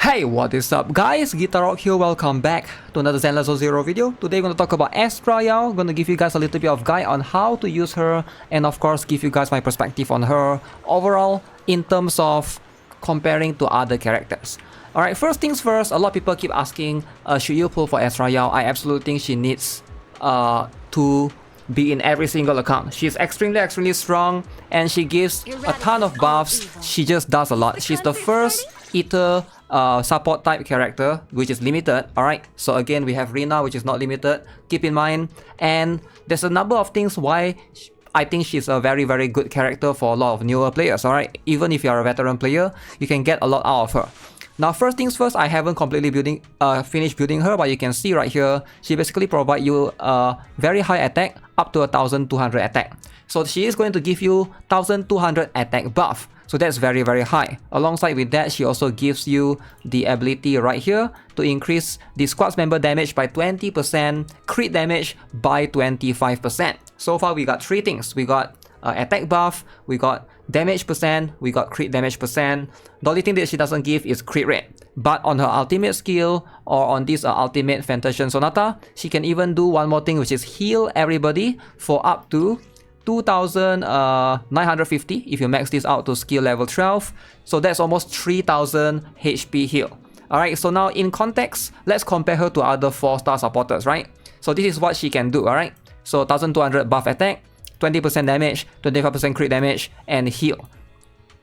Hey, what is up guys? GuitarRock here, welcome back to another Zenless 0 video. Today I'm going to talk about Astra Yao. I'm going to give you guys a little bit of guide on how to use her and of course give you guys my perspective on her overall in terms of comparing to other characters. Alright, first things first, a lot of people keep asking, should you pull for Astra Yao? I absolutely think she needs to be in every single account. She's extremely strong and she gives a ton of buffs. She just does a lot. She's the first Ether support type character which is limited. Alright, so again we have Rina which is not limited, keep in mind, and there's a number of things why I think she's a very good character for a lot of newer players. Alright, even if you're a veteran player, you can get a lot out of her. Now first things first, I haven't completely finished building her, but you can see right here, she basically provides you a very high attack up to 1200 attack. So she is going to give you 1200 attack buff. So that's very high. Alongside with that, she also gives you the ability right here to increase the squad member damage by 20%, crit damage by 25%. So far we got three things. We got attack buff, we got damage percent, we got crit damage percent. The only thing that she doesn't give is crit rate. But on her ultimate skill or on this ultimate Fantasia Sonata, she can even do one more thing, which is heal everybody for up to 2950 if you max this out to skill level 12. So that's almost 3000 HP heal. Alright, so now in context, let's compare her to other 4-star supporters, right? So this is what she can do, alright? So 1200 buff attack, 20% damage, 25% crit damage, and heal.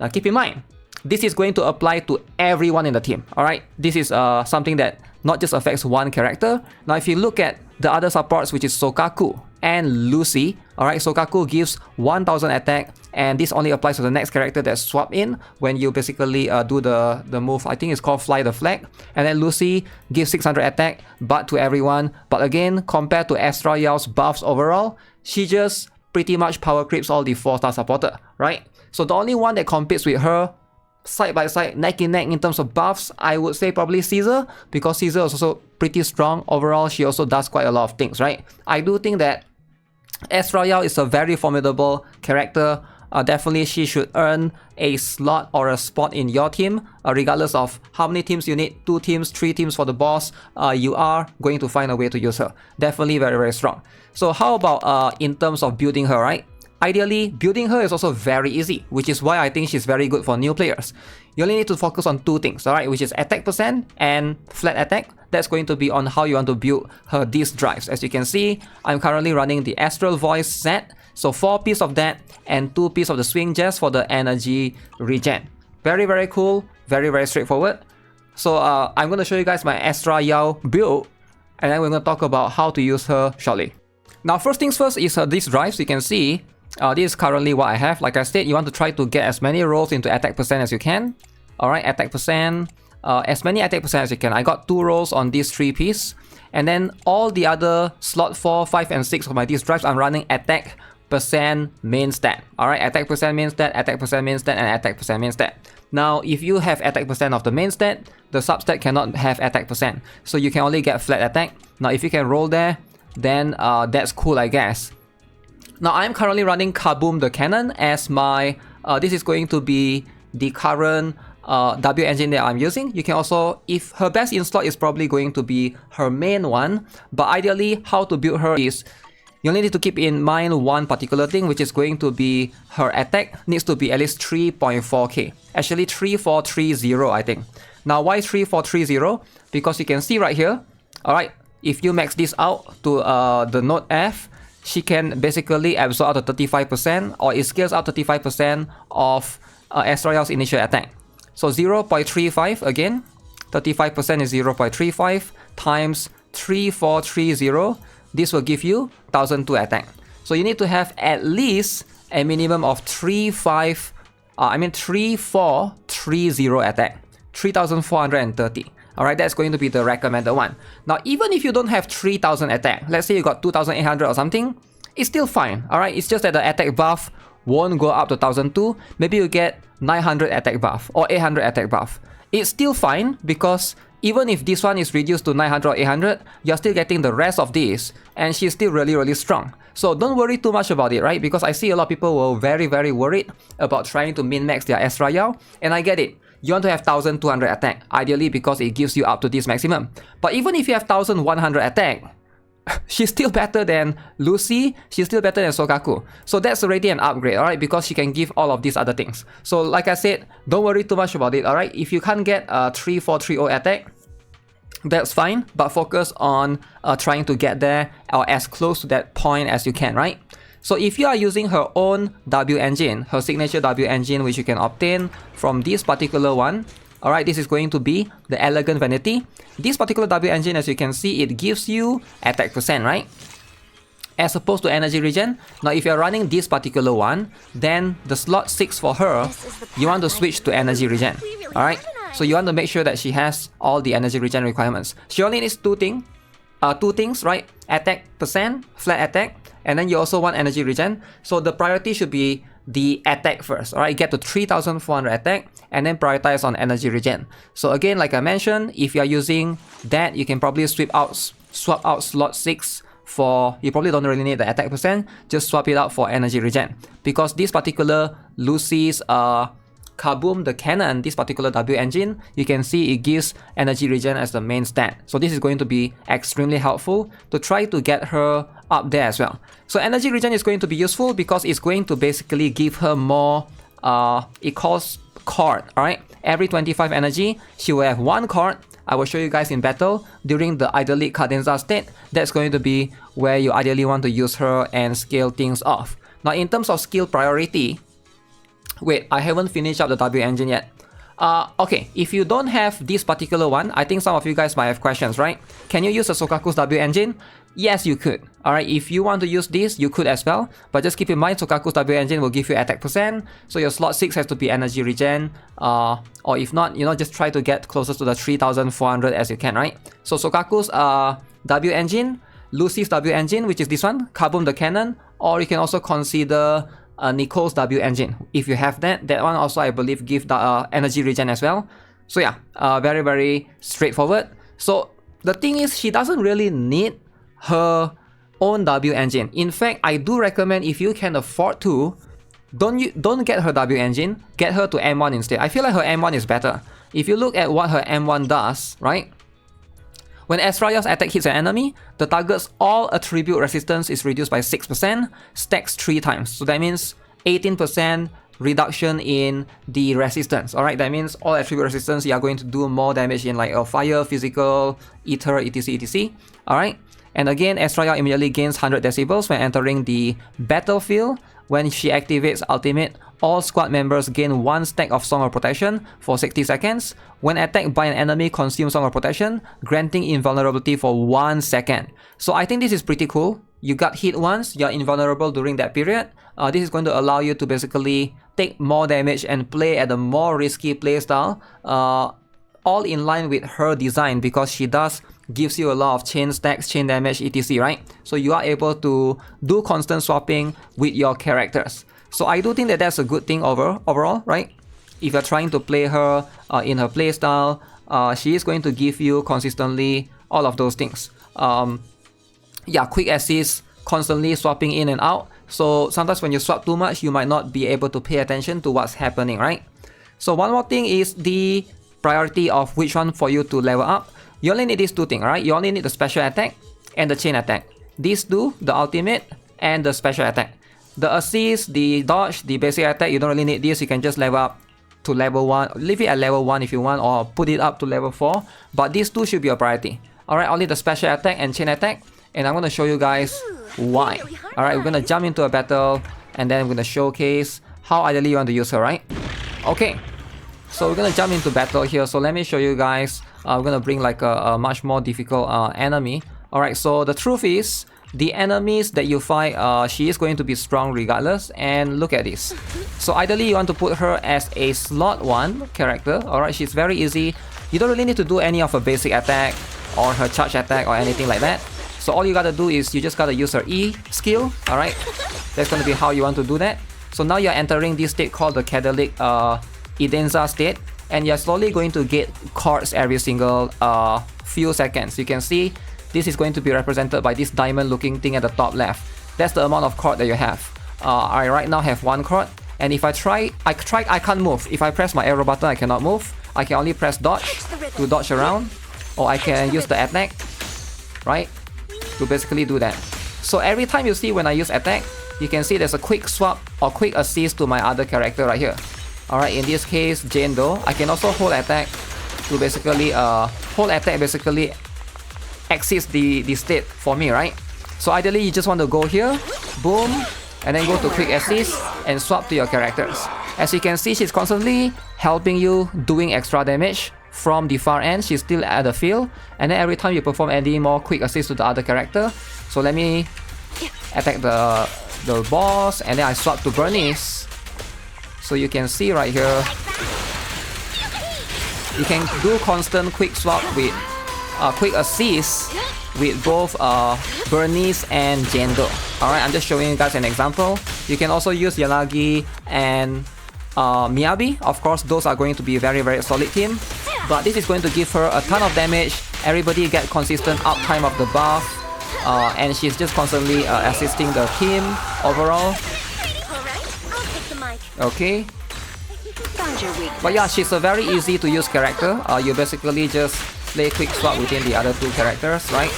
Now keep in mind, this is going to apply to everyone in the team, alright? This is something that not just affects one character. Now if you look at the other supports, which is Sokaku and Lucy, alright, Sokaku gives 1000 attack, and this only applies to the next character that's swapped in when you basically do the move, I think it's called Fly the Flag. And then Lucy gives 600 attack, but to everyone. But again, compared to Astra Yao's buffs overall, she just pretty much power creeps all the 4-star supporter, right? So the only one that competes with her side by side, neck and neck in terms of buffs, I would say probably Caesar, because Caesar is also pretty strong. Overall, she also does quite a lot of things, right? I do think that Astra Yao is a very formidable character. Definitely she should earn a slot or a spot in your team, regardless of how many teams you need, 2 teams, 3 teams for the boss, you are going to find a way to use her. Definitely very strong. So how about in terms of building her, right? Ideally, building her is also very easy, which is why I think she's very good for new players. You only need to focus on 2 things, alright, which is attack percent and flat attack. That's going to be on how you want to build her disc drives. As you can see, I'm currently running the Astral Voice set. So 4 pieces of that and 2 pieces of the Swing Jazz for the energy regen. Very cool, very straightforward. So I'm going to show you guys my Astra Yao build, and then we're going to talk about how to use her shortly. Now first things first is her disc drives. You can see this is currently what I have. Like I said, you want to try to get as many rolls into attack percent as you can. Alright, attack percent, as many attack percent as you can. I got 2 rolls on these 3 pieces. And then all the other slot 4, 5, and 6 of my disc drives, I'm running attack percent main stat. Alright, attack percent main stat, attack percent main stat, and attack percent main stat. Now, if you have attack percent of the main stat, the substat cannot have attack percent. So you can only get flat attack. Now, if you can roll there, then that's cool, I guess. Now I'm currently running Kaboom the Cannon as my, this is going to be the current W engine that I'm using. You can also, if her best in slot is probably going to be her main one, but ideally how to build her is, you only need to keep in mind one particular thing, which is going to be her attack needs to be at least 3.4k. Actually 3430 I think. Now why 3430? Because you can see right here, alright, if you max this out to the node F, she can basically absorb out to 35%, or it scales out 35% of Astra Yao's initial attack. So 0.35 again, 35% is 0.35 times 3430. This will give you 1002 attack. So you need to have at least a minimum of 3430 attack, 3430. Alright, that's going to be the recommended one. Now, even if you don't have 3000 attack, let's say you got 2800 or something, it's still fine. Alright, it's just that the attack buff won't go up to 1002. Maybe you get 900 attack buff or 800 attack buff. It's still fine because even if this one is reduced to 900 or 800, you're still getting the rest of this, and she's still really strong. So don't worry too much about it, right? Because I see a lot of people were very worried about trying to min-max their Astra Yao, and I get it. you want to have 1200 attack, ideally, because it gives you up to this maximum. But even if you have 1100 attack, she's still better than Lucy, she's still better than Sokaku. So that's already an upgrade, alright, because she can give all of these other things. So like I said, don't worry too much about it, alright? If you can't get a 3430 attack, that's fine, but focus on trying to get there or as close to that point as you can, right? So if you are using her own W engine, her signature W engine, which you can obtain from this particular one, alright, this is going to be the Elegant Vanity. This particular W engine, as you can see, it gives you attack percent, right? As opposed to energy regen. Now if you're running this particular one, then the slot 6 for her, you want to switch to energy regen, alright? So you want to make sure that she has all the energy regen requirements. She only needs two things, right? Attack percent, flat attack, and then you also want energy regen. So the priority should be the attack first, alright? Get to 3400 attack and then prioritize on energy regen. So again, like I mentioned, if you are using that, you can probably swap out slot 6 for, you probably don't really need the attack percent, just swap it out for energy regen. Because this particular Lucy's Kaboom, the cannon, this particular W engine, you can see it gives energy regen as the main stat. So this is going to be extremely helpful to try to get her up there as well. So energy regen is going to be useful because it's going to basically give her more, it calls chord, alright? Every 25 energy, she will have one chord. I will show you guys in battle during the idyllic cadenza state. That's going to be where you ideally want to use her and scale things off. Now in terms of skill priority, wait, I haven't finished up the W engine yet. Okay, if you don't have this particular one, I think some of you guys might have questions, right? Can you use a Sokaku's W engine? Yes, you could. Alright, if you want to use this, you could as well. But just keep in mind, Sokaku's W engine will give you attack percent. So your slot 6 has to be energy regen. Or if not, you know, just try to get closest to the 3400 as you can, right? So Sokaku's W engine, Lucy's W engine, which is this one, Kaboom the cannon. Or you can also consider Nicole's W engine. If you have that, that one also I believe give the energy regen as well. So yeah, very, very straightforward. So the thing is, she doesn't really need her own W engine. In fact, I do recommend, if you can afford to, don't get her W engine, get her to M1 instead. I feel like her M1 is better. If you look at what her M1 does, right? When Astra Yao's attack hits an enemy, the target's all attribute resistance is reduced by 6%, stacks 3 times. So that means 18% reduction in the resistance. Alright, that means all attribute resistance, you are going to do more damage in like fire, physical, ether, etc, etc. Alright, and again, Astra Yao immediately gains 100 decibels when entering the battlefield. When she activates ultimate, all squad members gain 1 stack of Song of Protection for 60 seconds. When attacked by an enemy, consume Song of Protection, granting invulnerability for 1 second. So I think this is pretty cool. You got hit once, you're invulnerable during that period. This is going to allow you to basically take more damage and play at a more risky playstyle. All in line with her design, because she gives you a lot of chain stacks, chain damage, etc, right? So you are able to do constant swapping with your characters. So I do think that that's a good thing overall, right? If you're trying to play her in her playstyle, she is going to give you consistently all of those things. Yeah, quick assist, constantly swapping in and out. So sometimes when you swap too much, you might not be able to pay attention to what's happening, right? So one more thing is the priority of which one for you to level up. You only need these two things, right? You only need the special attack and the chain attack. These two, the ultimate and the special attack. The assist, the dodge, the basic attack, you don't really need this. You can just level up to level 1. Leave it at level 1 if you want, or put it up to level 4. But these two should be your priority. Alright, only the special attack and chain attack. And I'm going to show you guys why. Alright, we're going to jump into a battle. And then we're going to showcase how ideally you want to use her, right? Okay. So we're going to jump into battle here. So let me show you guys. We're going to bring like a much more difficult enemy. Alright, so the truth is, the enemies that you fight, she is going to be strong regardless. And look at this. So ideally you want to put her as a slot 1 character. Alright, she's very easy. You don't really need to do any of her basic attack or her charge attack or anything like that. So all you gotta do is you just gotta use her E skill. Alright, that's gonna be how you want to do that. So now you're entering this state called the Cadelic Idenza state, and you're slowly going to get chords every single few seconds. You can see this is going to be represented by this diamond looking thing at the top left. That's the amount of chord that you have. I right now have 1 chord, and if I can't move. If I press my arrow button, I cannot move. I can only press dodge to dodge around, or I can use the attack, right, to basically do that. So every time you see when I use attack, you can see there's a quick swap or quick assist to my other character right here. Alright, in this case, Jane Doe. I can also hold attack to basically, hold attack basically exits the state for me, right? So ideally, you just want to go here, boom, and then go to quick assist and swap to your characters. As you can see, she's constantly helping you doing extra damage from the far end. She's still at the field, and then every time you perform any more quick assist to the other character. So let me attack the boss, and then I swap to Bernice. So you can see right here, you can do constant quick swap with quick assist with both Bernice and Jane Doe. Alright, I'm just showing you guys an example. You can also use Yanagi and Miyabi. Of course, those are going to be very solid team, but this is going to give her a ton of damage. Everybody get consistent uptime of the buff, and she's just constantly assisting the team overall. Okay. But yeah, she's a very easy to use character. You basically just play quick swap within the other two characters, right?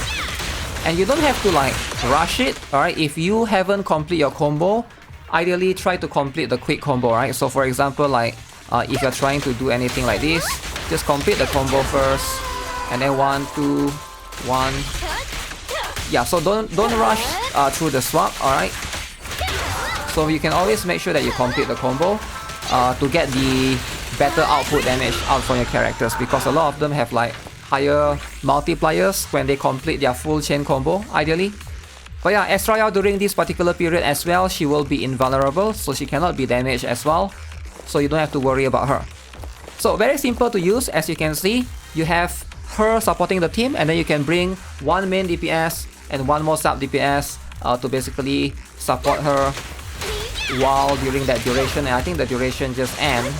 And you don't have to like rush it, alright? If you haven't complete your combo, ideally try to complete the quick combo, right? So for example, like if you're trying to do anything like this, just complete the combo first, and then 1, 2, 1. Yeah, so don't rush through the swap, alright? So you can always make sure that you complete the combo to get the better output damage out from your characters, because a lot of them have like higher multipliers when they complete their full chain combo, ideally. But yeah, Astra Yao during this particular period as well, she will be invulnerable, so she cannot be damaged as well. So you don't have to worry about her. So very simple to use. As you can see, you have her supporting the team, and then you can bring one main DPS and one more sub DPS to basically support her while during that duration, and I think the duration just ends.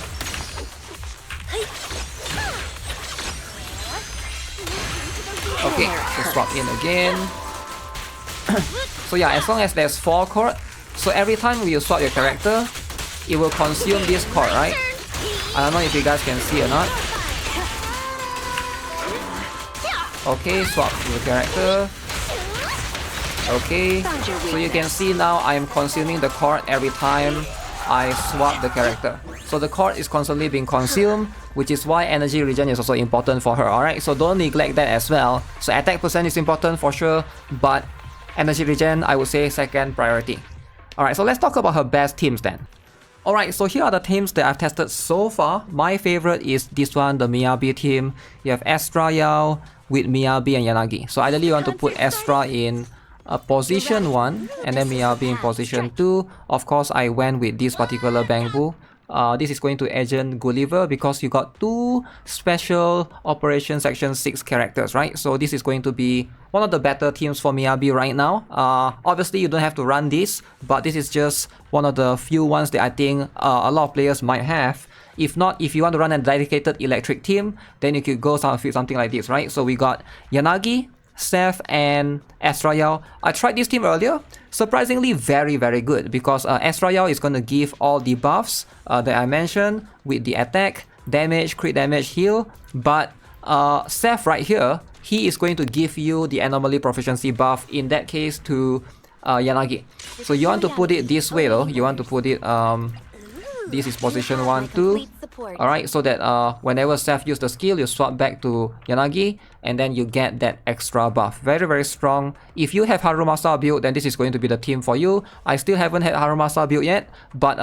Okay, so swap in again. So yeah, as long as there's 4 cord, so every time you swap your character, it will consume this cord, right? I don't know if you guys can see or not. Okay, swap your character. Okay, so you can see now I am consuming the cord every time I swap the character. So the cord is constantly being consumed, which is why energy regen is also important for her, alright? So don't neglect that as well. So attack percent is important for sure, but energy regen, I would say second priority. Alright, so let's talk about her best teams then. Alright, so here are the teams that I've tested so far. My favorite is this one, the Miyabi team. You have Astra Yao with Miyabi and Yanagi. So ideally you want to put Astra in position 1 and then Miyabi in position 2. Of course, I went with this particular Bangbu. This is going to agent Gulliver because you got 2 special operation section 6 characters, right? So this is going to be one of the better teams for Miyabi right now. Obviously you don't have to run this, but this is just one of the few ones that I think a lot of players might have. If not, if you want to run a dedicated electric team, then you could go something like this, right? So we got Yanagi, Seth, and Astra Yao. I tried this team earlier. Surprisingly very good, because Astra Yao is going to give all the buffs that I mentioned with the attack, damage, crit damage, heal. But Seth right here, he is going to give you the anomaly proficiency buff, in that case to Yanagi. So you want to put it this way though. You want to put it this is position 1, 2. Alright, so that whenever Seth use the skill, you swap back to Yanagi, and then you get that extra buff. Very strong. If you have Harumasa build, then this is going to be the team for you. I still haven't had Harumasa build yet, but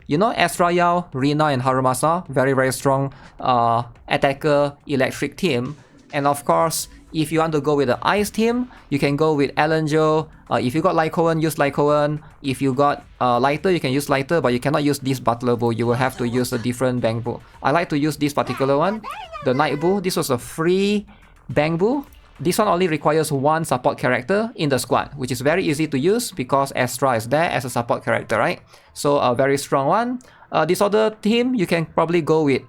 you know, Astra Yao, Rina, and Harumasa, very strong attacker electric team. And of course, if you want to go with the ice team, you can go with Elenjo. If you got Lycoan, use Lycoan. If you got Lighter, you can use Lighter, but you cannot use this Butler Bow. You will have to use a different Bang Bow. I like to use this particular one, the Night Bow. This was a free Bang Bow. This one only requires 1 support character in the squad, which is very easy to use because Astra is there as a support character, right? So a very strong one. This other team, you can probably go with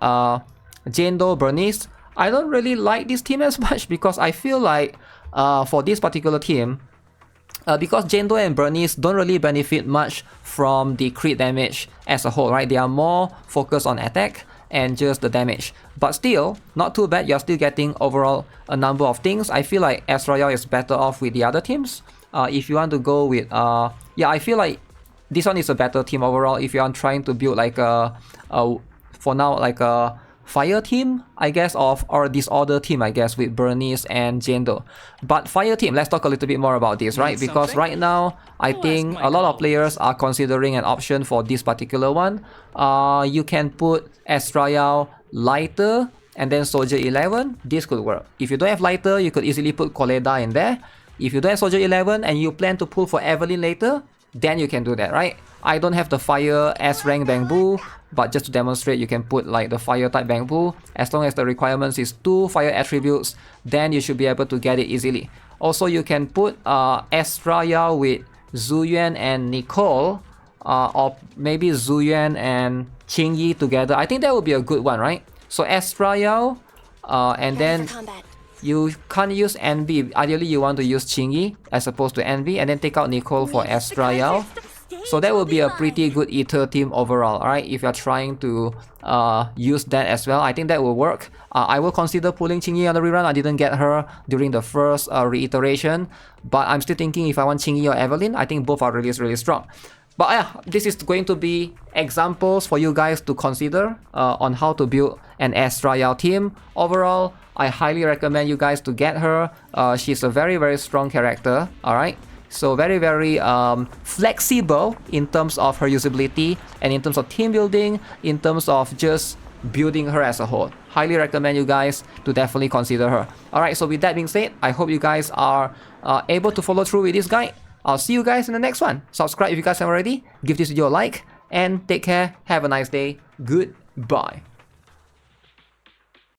Jane Doe, Bernice. I don't really like this team as much because I feel like for this particular team, because Jane Doe and Bernice don't really benefit much from the crit damage as a whole, right? They are more focused on attack, and just the damage. But still, not too bad. You're still getting overall a number of things. I feel like Astra Yao is better off with the other teams. If you want to go with, yeah, I feel like this one is a better team overall. If you are trying to build like for now, like a fire team, I guess, or disorder team, I guess, with Bernice and Jendo. But fire team, let's talk a little bit more about this, right? Because right now, I think a lot of players are considering an option for this particular one. You can put Astra Yao, Lighter, and then Soldier 11. This could work. If you don't have Lighter, you could easily put Koleda in there. If you don't have Soldier 11 and you plan to pull for Evelyn later, then you can do that, right? I don't have the fire S rank Bangbu, but just to demonstrate, you can put like the fire type Bangbu. As long as the requirements is 2 fire attributes, then you should be able to get it easily. Also, you can put Astra Yao with Zuyuan and Nicole, or maybe Zuyuan and Qingyi together. I think that would be a good one, right? So Astra Yao, and then you can't use Envy. Ideally, you want to use Qingyi as opposed to Envy, and then take out Nicole for Astra Yao. So that would be a pretty good Ether team overall, alright? If you're trying to use that as well, I think that will work. I will consider pulling Qingyi on the rerun. I didn't get her during the first reiteration, but I'm still thinking if I want Qingyi or Evelyn, I think both are really strong. But yeah, this is going to be examples for you guys to consider on how to build an Astra Yao team. Overall, I highly recommend you guys to get her. She's a very strong character, alright? So very flexible in terms of her usability and in terms of team building, in terms of just building her as a whole. Highly recommend you guys to definitely consider her. Alright, so with that being said, I hope you guys are able to follow through with this guide. I'll see you guys in the next one. Subscribe if you guys haven't already, give this video a like, and take care. Have a nice day. Goodbye.